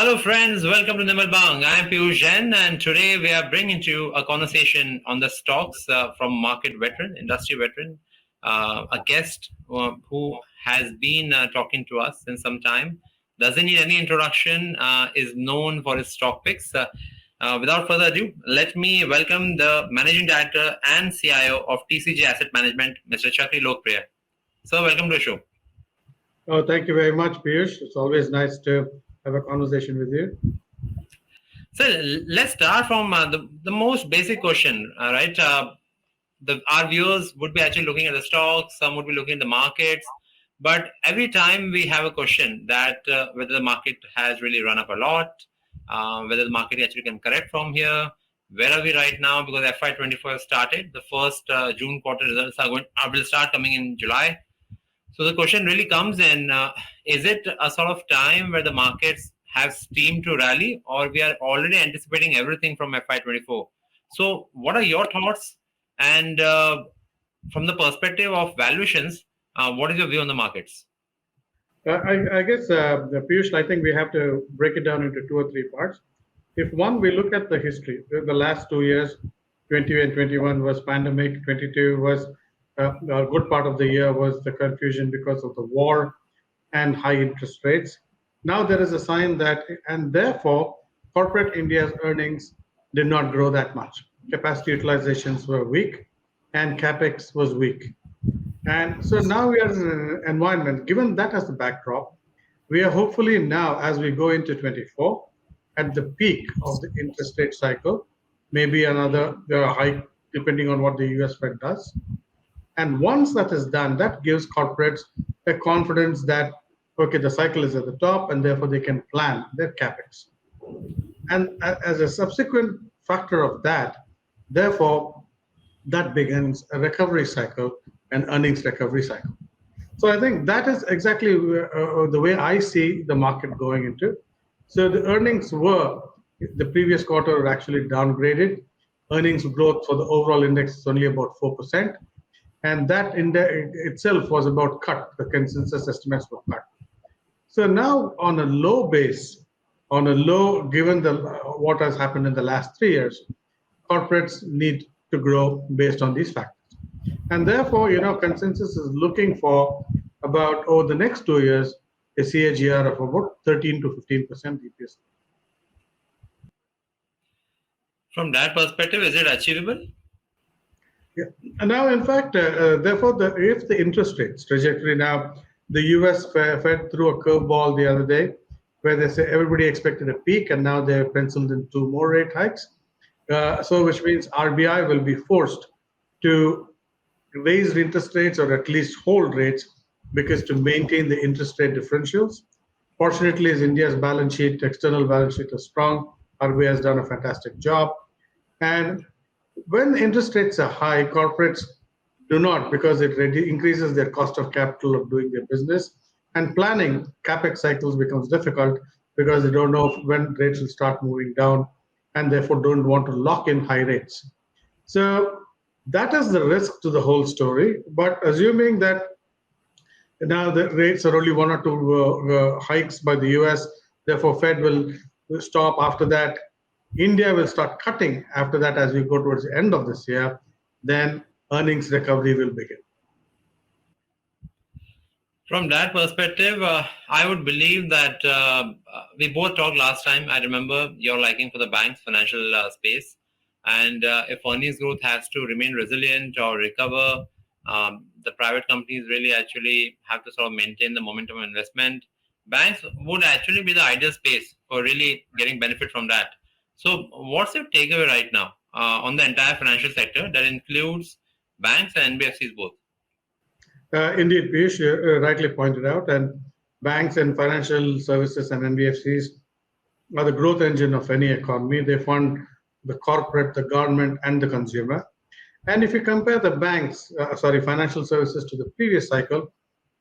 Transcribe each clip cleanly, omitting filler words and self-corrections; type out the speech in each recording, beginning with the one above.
Hello friends, welcome to Nirmal. I am Piyush Jain, and today we are bringing to you a conversation on the stocks from market veteran, industry veteran, a guest who has been talking to us since some time. Doesn't need any introduction, is known for his stock picks. Without further ado, let me welcome the Managing Director and CIO of TCG Asset Management, Mr. Chakri Lokapriya. Sir, welcome to the show. Oh, thank you very much, Piyush. It's always nice to have a conversation with you. So let's start from the most basic question, right? Our viewers would be actually looking at the stocks, some would be looking at the markets, but every time we have a question that whether the market has really run up a lot, whether the market actually can correct from here, where are we right now? Because FY24 has started, the first June quarter results will start coming in July. So the question really comes in, is it a sort of time where the markets have steam to rally, or we are already anticipating everything from FY24? So what are your thoughts? And from the perspective of valuations, what is your view on the markets? I guess, Piyush, I think we have to break it down into two or three parts. If one, we look at the history, the last 2 years, 20 and 21 was pandemic, 22 was a good part of the year was the confusion because of the war and high interest rates. Now there is a sign that, and therefore, corporate India's earnings did not grow that much. Capacity utilizations were weak and capex was weak. And so now we are in an environment, given that as the backdrop, we are hopefully now, as we go into 24, at the peak of the interest rate cycle, maybe another hike, depending on what the US Fed does. And once that is done, that gives corporates a confidence that, okay, the cycle is at the top, and therefore they can plan their capex. And as a subsequent factor of that, therefore, that begins a recovery cycle, an earnings recovery cycle. So I think that is exactly the way I see the market going into. So the earnings were, the previous quarter were actually downgraded. Earnings growth for the overall index is only about 4%. And that index itself was about cut. The consensus estimates were cut. So now on a low base, given what has happened in the last 3 years, corporates need to grow based on these factors. And therefore, consensus is looking for about, over the next 2 years, a CAGR of about 13 to 15% EPS. From that perspective, is it achievable? Yeah. And now, in fact, therefore, if the interest rates trajectory now, the US Fed threw a curveball the other day where they say everybody expected a peak and now they've penciled in 2 more rate hikes. So which means RBI will be forced to raise interest rates or at least hold rates because to maintain the interest rate differentials. Fortunately, as India's balance sheet, external balance sheet is strong, RBI has done a fantastic job. And when interest rates are high, corporates do not, because it increases their cost of capital of doing their business. And planning capex cycles becomes difficult because they don't know when rates will start moving down and therefore don't want to lock in high rates. So that is the risk to the whole story. But assuming that now the rates are only 1 or 2 hikes by the US, therefore Fed will stop after that. India will start cutting after that as we go towards the end of this year, then earnings recovery will begin. From that perspective, I would believe that we both talked last time. I remember your liking for the banks, financial space. And if earnings growth has to remain resilient or recover, the private companies really actually have to sort of maintain the momentum of investment. Banks would actually be the ideal space for really getting benefit from that. So what's your takeaway right now on the entire financial sector that includes banks and NBFCs both? Indeed, Piyush, you rightly pointed out, and banks and financial services and NBFCs are the growth engine of any economy. They fund the corporate, the government, and the consumer. And if you compare the financial services to the previous cycle,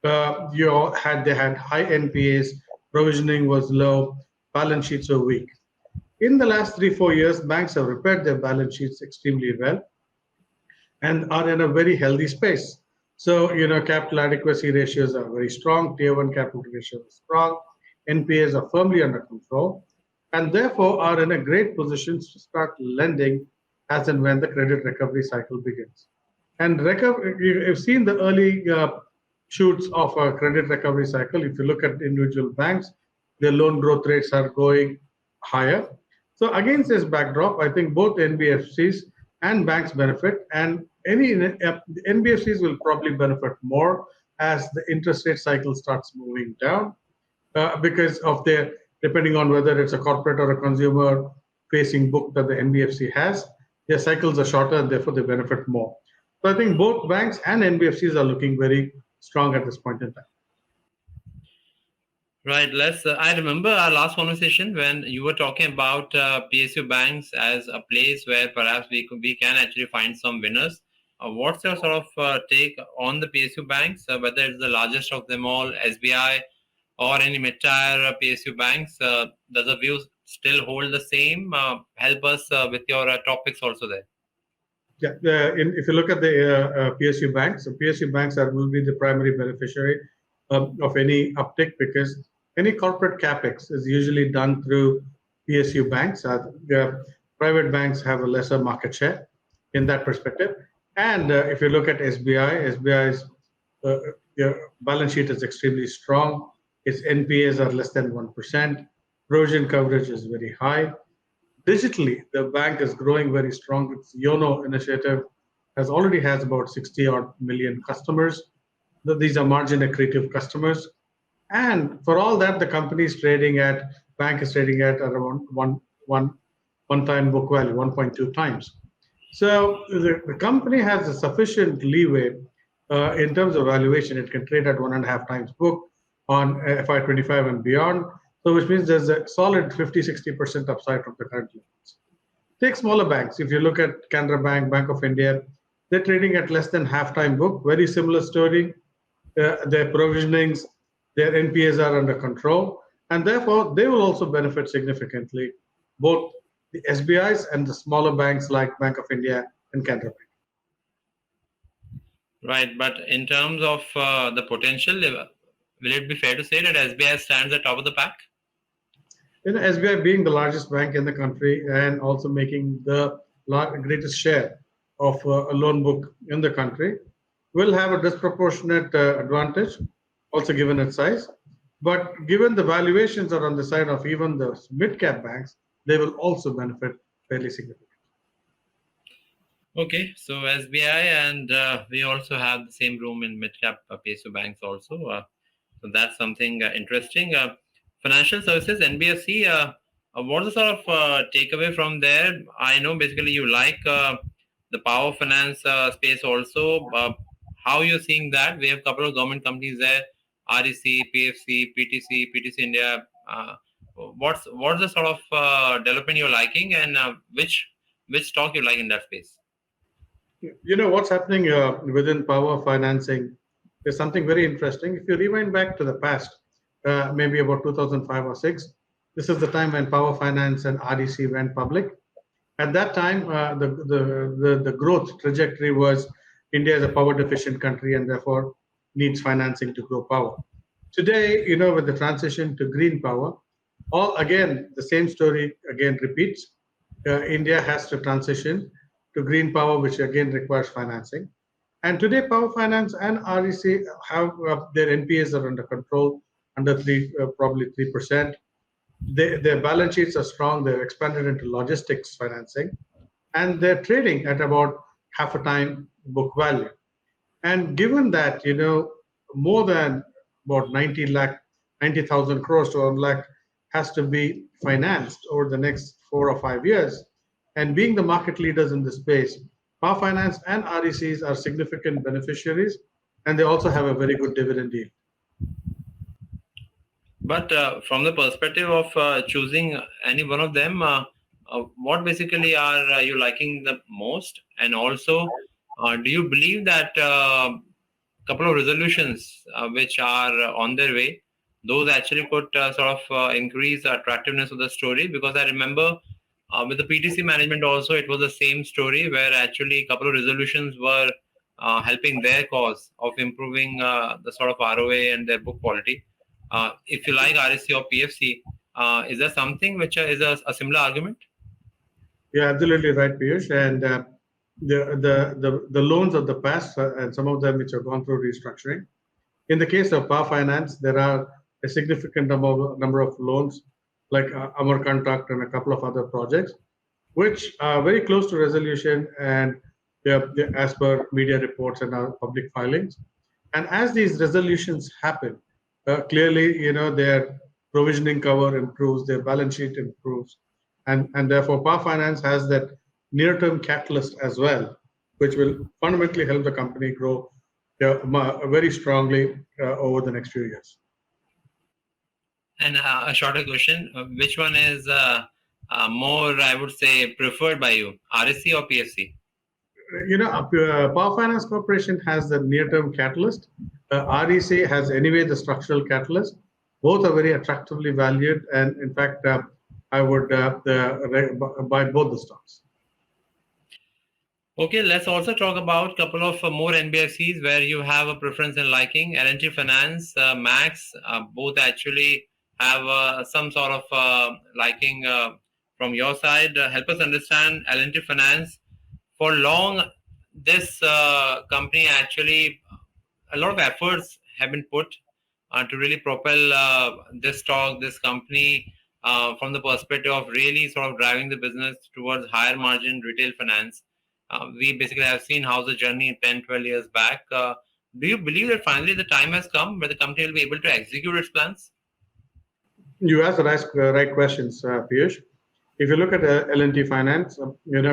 they had high NPAs, provisioning was low, balance sheets were weak. In the last 3-4 years, banks have repaired their balance sheets extremely well and are in a very healthy space. So, capital adequacy ratios are very strong, Tier 1 capital ratios are strong, NPAs are firmly under control. and therefore are in a great position to start lending as and when the credit recovery cycle begins. And you've seen the early shoots of a credit recovery cycle. If you look at individual banks, their loan growth rates are going higher. So against this backdrop, I think both NBFCs and banks benefit, and NBFCs will probably benefit more as the interest rate cycle starts moving down because of their, depending on whether it's a corporate or a consumer facing book that the NBFC has, their cycles are shorter and therefore they benefit more. So I think both banks and NBFCs are looking very strong at this point in time. Right. Let's. I remember our last conversation when you were talking about PSU banks as a place where perhaps we can actually find some winners. What's your sort of take on the PSU banks, whether it's the largest of them all, SBI, or any mid-tier PSU banks? Does the view still hold the same? Help us with your topics also there. Yeah, if you look at the PSU banks, so PSU banks will be the primary beneficiary of any uptick because any corporate capex is usually done through PSU banks. The private banks have a lesser market share in that perspective. And if you look at SBI's uh, balance sheet is extremely strong. Its NPAs are less than 1%. Provision coverage is very high. Digitally, the bank is growing very strong. Its YONO initiative has about 60 odd million customers. These are margin accretive customers. And for all that, the bank is trading at around one time book value, 1.2 times. So the company has a sufficient leeway in terms of valuation. It can trade at 1.5 times book on FY25 and beyond. So which means there's a solid 50-60% upside from the current levels. Take smaller banks. If you look at Canara Bank, Bank of India, they're trading at less than half-time book. Very similar story. Their provisionings, their NPAs are under control, and therefore they will also benefit significantly, both the SBIs and the smaller banks like Bank of India and Canara Bank. Right, but in terms of the potential, will it be fair to say that SBI stands at top of the pack? SBI being the largest bank in the country and also making the greatest share of a loan book in the country, will have a disproportionate advantage, also given its size. But given the valuations are on the side of even the mid-cap banks, they will also benefit fairly significantly. Okay, so SBI and we also have the same room in mid-cap PSU banks also. So that's something interesting. Financial services, NBFC, what's the sort of takeaway from there? I know basically you like the power finance space also. How you're seeing that? We have a couple of government companies there, REC, PFC, PTC India. What's the sort of development you're liking, and which stock you like in that space? What's happening within power financing is something very interesting. If you rewind back to the past, maybe about 2005 or 6, this is the time when power finance and REC went public. At that time, the growth trajectory was India is a power deficient country and therefore needs financing to grow power. Today, with the transition to green power, all again the same story again repeats. India has to transition to green power, which again requires financing. And today, power finance and REC have their NPAs are under control, under probably 3%. Their balance sheets are strong. They've expanded into logistics financing, and they're trading at about half a time book value. And given that, more than about 90,000 crores to 1 lakh has to be financed over the next 4 or 5 years, and being the market leaders in this space, power finance and RECs are significant beneficiaries, and they also have a very good dividend yield. But from the perspective of choosing any one of them, what basically are you liking the most? And also, do you believe that couple of resolutions which are on their way, those actually could sort of increase the attractiveness of the story? Because I remember with the PTC management also, it was the same story where actually a couple of resolutions were helping their cause of improving the sort of ROA and their book quality. If you like RSC or PFC, Is there something which is a similar argument? You're absolutely right, Piyush. And the loans of the past, and some of them which have gone through restructuring. In the case of Power Finance, there are a significant number of loans, like Amar Contact and a couple of other projects, which are very close to resolution and as per media reports and our public filings. And as these resolutions happen, clearly, their provisioning cover improves, their balance sheet improves, and therefore Power Finance has that near-term catalyst as well, which will fundamentally help the company grow very strongly over the next few years. And a shorter question: which one is more, I would say, preferred by you, RSC or PFC? Power Finance Corporation has the near-term catalyst. REC has anyway the structural catalyst. Both are very attractively valued, and in fact, I would buy both the stocks. Okay, let's also talk about a couple of more NBFCs where you have a preference and liking. L&T Finance, Max, both actually have some sort of liking from your side. Help us understand L&T Finance. For long, this company actually, a lot of efforts have been put to really propel this stock, this company, from the perspective of really sort of driving the business towards higher margin retail finance. We basically have seen how the journey 10, 12 years back. Do you believe that finally the time has come where the company will be able to execute its plans? You asked the right questions, Piyush. If you look at L&T Finance,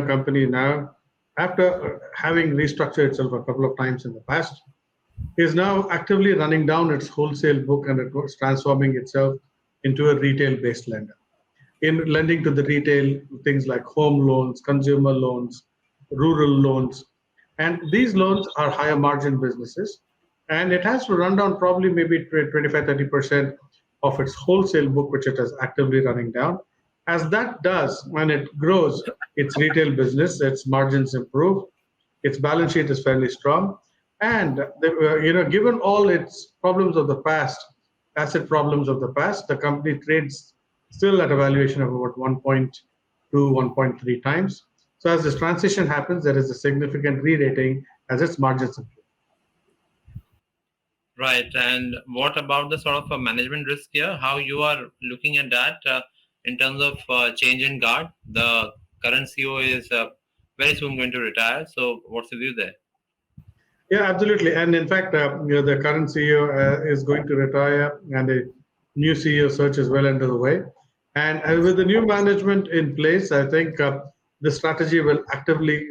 company now, after having restructured itself a couple of times in the past, is now actively running down its wholesale book and it's transforming itself into a retail-based lender. In lending to the retail, things like home loans, consumer loans, rural loans, and these loans are higher margin businesses, and it has to run down probably maybe 25-30% of its wholesale book, which it is actively running down. As that does, when it grows its retail business, its margins improve, its balance sheet is fairly strong, and given all its problems of the past, asset problems of the past, the company trades still at a valuation of about 1.2, 1.3 times. So as this transition happens, there is a significant re-rating as its margins improve. Right. And what about the sort of management risk here? How you are looking at that in terms of change in guard? The current CEO is very soon going to retire. So what's the view there? Yeah, absolutely. And in fact, the current CEO is going to retire, and a new CEO search is well under the way. And with the new management in place, I think the strategy will actively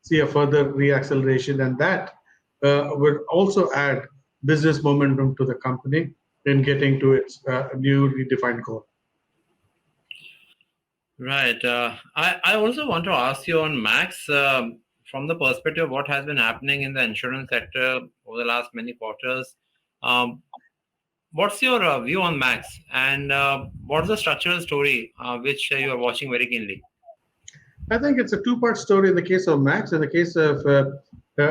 see a further reacceleration, and that will also add business momentum to the company in getting to its new redefined goal. Right. I also want to ask you on Max, from the perspective of what has been happening in the insurance sector over the last many quarters. Um, what's your view on Max, and what's the structural story which you are watching very keenly? I think it's a two-part story in the case of Max. In the case of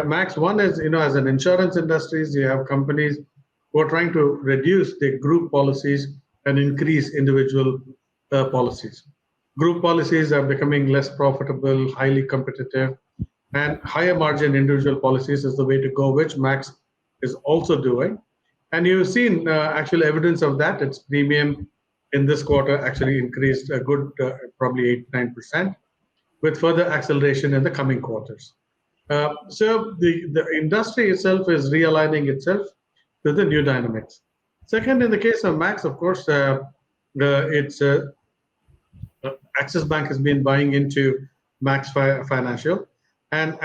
Max, one is, as an insurance industries, you have companies who are trying to reduce the group policies and increase individual policies. Group policies are becoming less profitable, highly competitive, and higher margin individual policies is the way to go, which Max is also doing. And you've seen actual evidence of that. Its premium in this quarter actually increased a good probably 8-9%, with further acceleration in the coming quarters. So the industry itself is realigning itself to the new dynamics. Second, in the case of Max, of course, it's Axis Bank has been buying into Max Financial, and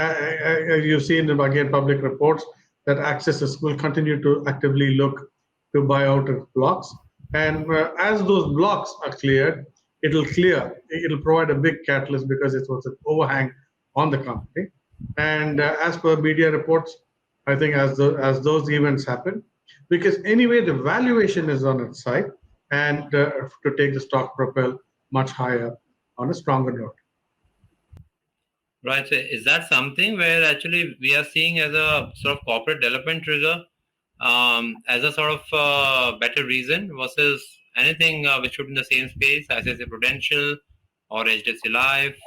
you've seen again public reports that Axis will continue to actively look to buy out its blocks. And as those blocks are cleared, it'll provide a big catalyst because it was an overhang on the company. And as per media reports, I think as those events happen, because anyway the valuation is on its side, and to take the stock propel much higher on a stronger note. Right. So is that something where actually we are seeing as a sort of corporate development trigger, as a sort of better reason versus anything which would be in the same space, ICICI Prudential or HDFC Life?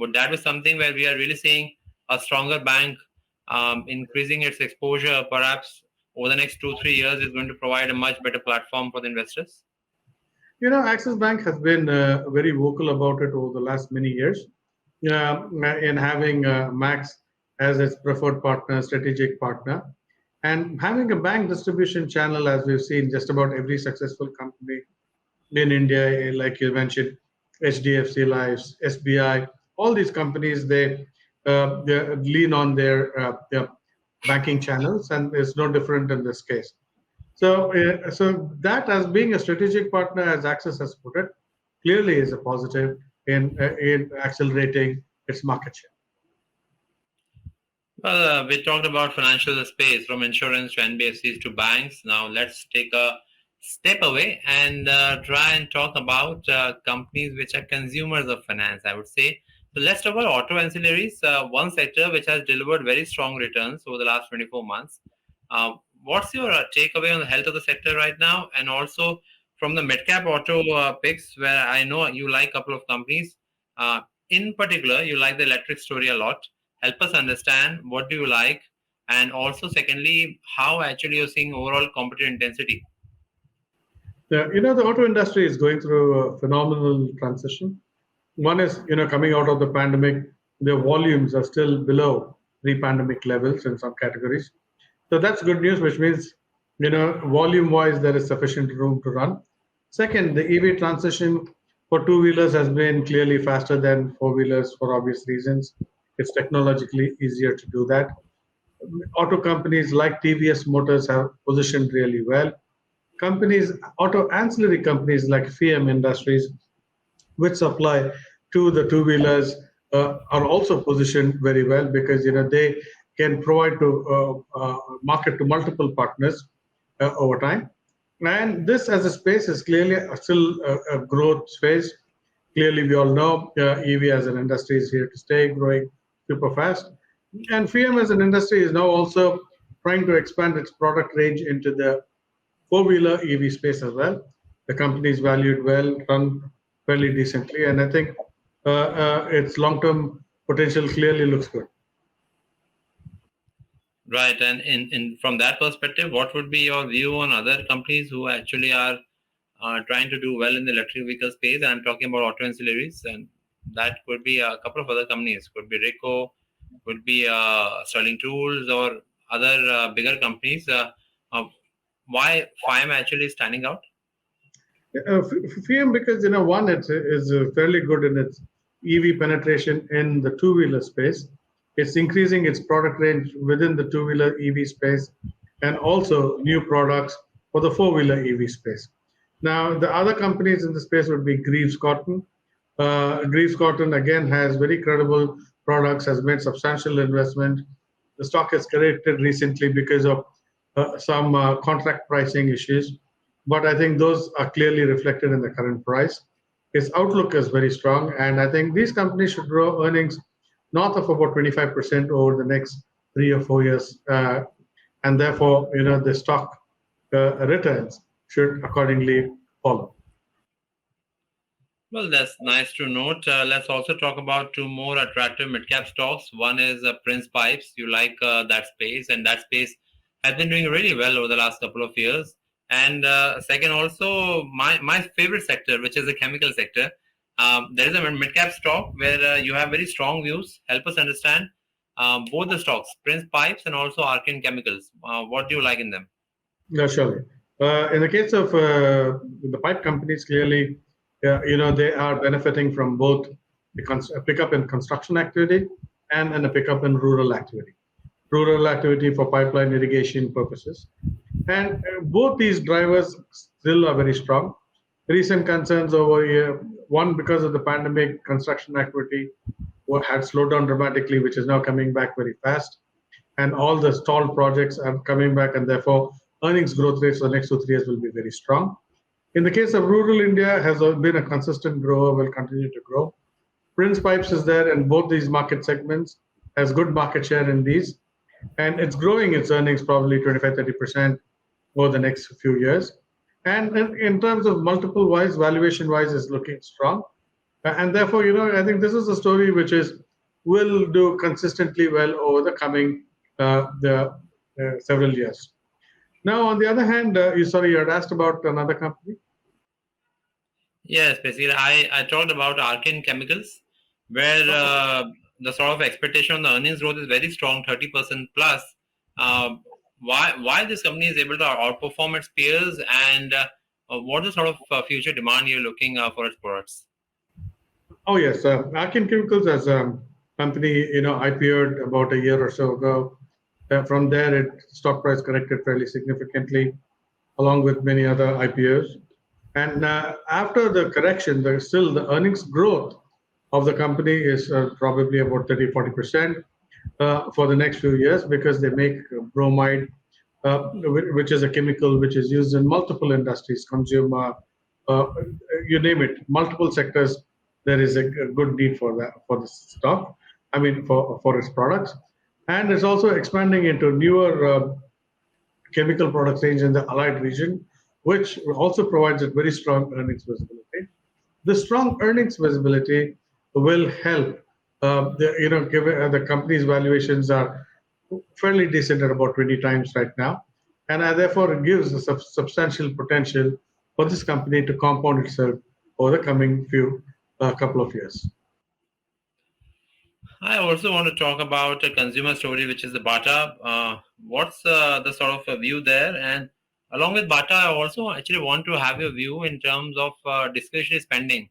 Would that be something where we are really seeing a stronger bank increasing its exposure, perhaps over the next 2 3 years, is going to provide a much better platform for the investors? Axis Bank has been very vocal about it over the last many years, in having Max as its preferred partner, strategic partner, and having a bank distribution channel, as we've seen just about every successful company in India, like you mentioned, HDFC Lives, SBI, all these companies, they lean on their banking channels, and it's no different in this case. So that, as being a strategic partner, as Access has put it, clearly is a positive in accelerating its market share. Well, we talked about financial space from insurance to NBFCs to banks. Now let's take a step away and try and talk about companies which are consumers of finance, I would say. So let's talk about auto ancillaries, one sector which has delivered very strong returns over the last 24 months. What's your takeaway on the health of the sector right now? And also from the mid-cap auto picks, where I know you like a couple of companies. In particular, you like the electric story a lot. Help us understand what do you like, and also secondly, how actually you're seeing overall competitive intensity. The auto industry is going through a phenomenal transition. One is, coming out of the pandemic, the volumes are still below pre-pandemic levels in some categories. So that's good news, which means, volume-wise, there is sufficient room to run. Second, the EV transition for two-wheelers has been clearly faster than four-wheelers for obvious reasons. It's technologically easier to do that. Auto companies like TVS Motors have positioned really well. Auto ancillary companies like FEM Industries, which supply to the two-wheelers, are also positioned very well, because they can provide to market to multiple partners over time. And this, as a space, is clearly still a growth space. Clearly, we all know EV as an industry is here to stay, growing super fast. And FEM as an industry is now also trying to expand its product range into the four-wheeler EV space as well. The company is valued well, run fairly decently, and I think its long-term potential clearly looks good. Right, and in from that perspective, what would be your view on other companies who actually are trying to do well in the electric vehicle space? I'm talking about auto ancillaries, and that could be a couple of other companies. Could be Rico, could be Sterling Tools, or other bigger companies. Uh, why FIAM actually standing out? FEM, because one, it is fairly good in its EV penetration in the two-wheeler space. It's increasing its product range within the two-wheeler EV space, and also new products for the four-wheeler EV space. Now, the other companies in the space would be Greaves Cotton. Greaves Cotton again has very credible products, has made substantial investment. The stock has corrected recently because of some contract pricing issues, but I think those are clearly reflected in the current price. Its outlook is very strong, and I think these companies should grow earnings north of about 25% over the next 3 or 4 years, and therefore, the stock returns should accordingly follow. Well, that's nice to note. Let's also talk about two more attractive mid-cap stocks. One is Prince Pipes. You like that space, and that space has been doing really well over the last couple of years. And second, also my favorite sector, which is the chemical sector. There is a mid-cap stock where you have very strong views. Help us understand both the stocks, Prince Pipes and also Alkane Chemicals. What do you like in them? Yeah, surely. In the case of the pipe companies, clearly, they are benefiting from both a pickup in construction activity and a pickup in rural activity for pipeline irrigation purposes. And both these drivers still are very strong. Recent concerns over here, one, because of the pandemic, construction activity had slowed down dramatically, which is now coming back very fast. And all the stalled projects are coming back, and therefore earnings growth rates for the next 2 3 years will be very strong. In the case of rural India, has been a consistent grower, will continue to grow. Prince Pipes is there in both these market segments, has good market share in these, and it's growing its earnings probably 25 30% over the next few years. And in terms of multiple wise, valuation wise, is looking strong. And therefore, I think this is a story which is will do consistently well over the coming the several years. Now, on the other hand, you had asked about another company. Yes, basically, I talked about Arcane Chemicals, where the sort of expectation on the earnings growth is very strong, 30% plus. Uh, why this company is able to outperform its peers, and what is the sort of future demand you're looking for its products? Oh yes, Alkane Chemicals as a company, IPO'd about a year or so ago. From there, its stock price corrected fairly significantly, along with many other IPOs. And after the correction, there's still the earnings growth of the company is probably about 30-40% for the next few years because they make bromide, which is a chemical which is used in multiple industries, consumer, uh, you name it, multiple sectors. There is a good need for that for the stock. I mean, for its products, and it's also expanding into newer chemical products range in the allied region, which also provides a very strong earnings visibility. The strong earnings visibility will help. Given the company's valuations are fairly decent at about 20 times right now, and therefore it gives a substantial potential for this company to compound itself over the coming few couple of years. I also want to talk about a consumer story, which is the Bata. What's the sort of a view there? And along with Bata, I also actually want to have your view in terms of discretionary spending.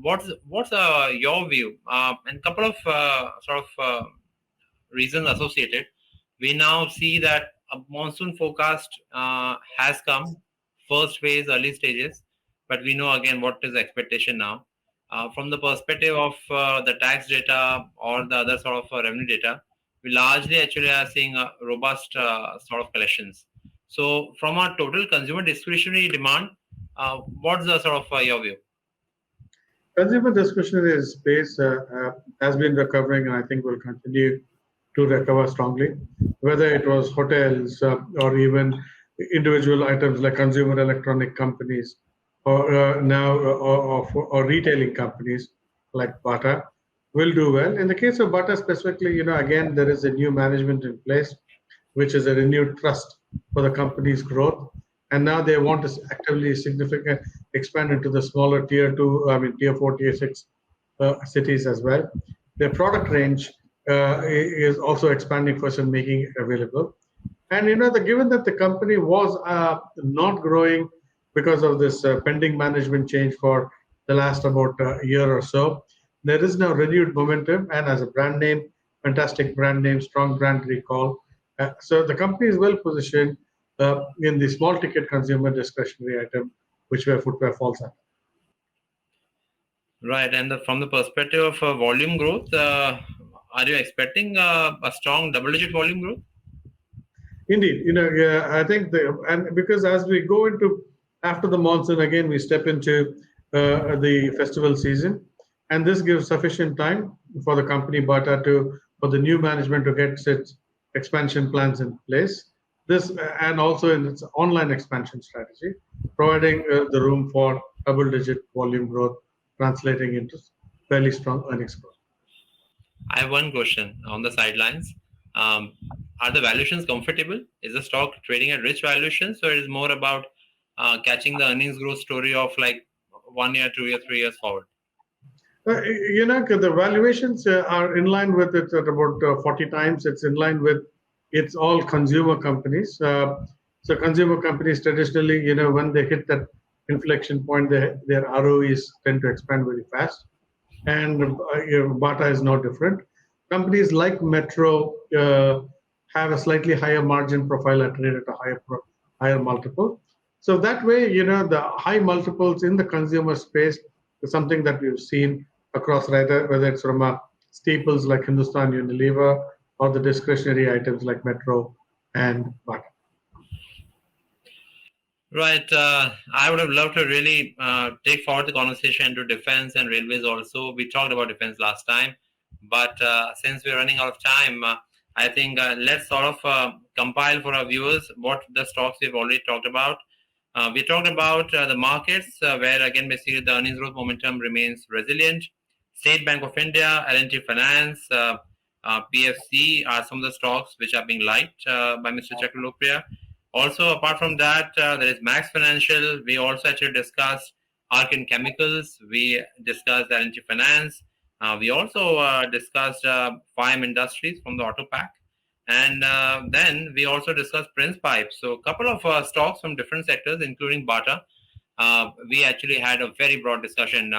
What's your view? And a couple of sort of reasons associated. We now see that a monsoon forecast has come, first phase, early stages, but we know again what is the expectation now. From the perspective of the tax data or the other sort of revenue data, we largely actually are seeing a robust sort of collections. So, from a total consumer discretionary demand, what's the sort of your view? Consumer discretionary space has been recovering, and I think will continue to recover strongly. Whether it was hotels or even individual items like consumer electronic companies, or now or retailing companies like Bata, will do well. In the case of Bata specifically, again there is a new management in place, which is a renewed trust for the company's growth. And now they want to actively significant expand into the smaller tier two, I mean tier four, tier six cities as well. Their product range is also expanding first and making it available. And given that the company was not growing because of this pending management change for the last about a year or so, there is now renewed momentum. And as a brand name, fantastic brand name, strong brand recall. So the company is well positioned in the small ticket consumer discretionary item, which where footwear falls under. Right, and from the perspective of volume growth, are you expecting a strong double-digit volume growth? Indeed, yeah, I think and because as we go into after the monsoon again, we step into the festival season, and this gives sufficient time for the company Bata to for the new management to get its expansion plans in place. This and also in its online expansion strategy, providing the room for double-digit volume growth, translating into fairly strong earnings growth. I have one question on the sidelines. Um, are the valuations comfortable? Is the stock trading at rich valuations, or is it more about catching the earnings growth story of like 1 year, 2 year, 3 years forward? The valuations are in line with it at about 40 times. It's in line with it's all consumer companies. So consumer companies traditionally, when they hit that inflection point, their ROEs tend to expand very fast. And Bata is no different. Companies like Metro have a slightly higher margin profile and trade at a higher multiple. So that way, the high multiples in the consumer space is something that we've seen across whether it's from staples like Hindustan Unilever or the discretionary items like Metro and Bata. Right. I would have loved to really take forward the conversation to defense and railways also. We talked about defense last time, but since we're running out of time, I think let's sort of compile for our viewers what the stocks we've already talked about. We talked about the markets, where again basically the earnings growth momentum remains resilient. State Bank of India, L&T Finance, PFC are some of the stocks which are being liked by Mr. Chakri. Also, apart from that, there is Max Financial. We also actually discussed Alkane Chemicals. We discussed L&T Finance. We also discussed Fime Industries from the Auto Pack. And then we also discussed Prince Pipes. So a couple of stocks from different sectors, including Bata. We actually had a very broad discussion.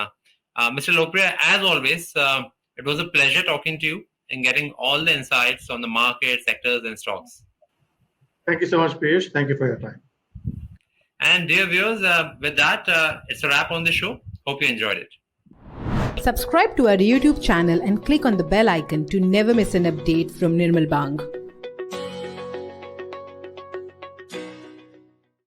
Mr. Lokapriya, as always, it was a pleasure talking to you and getting all the insights on the market, sectors, and stocks. Thank you so much, Piyush. Thank you for your time. And dear viewers, with that, it's a wrap on the show. Hope you enjoyed it. Subscribe to our YouTube channel and click on the bell icon to never miss an update from Nirmal Bang.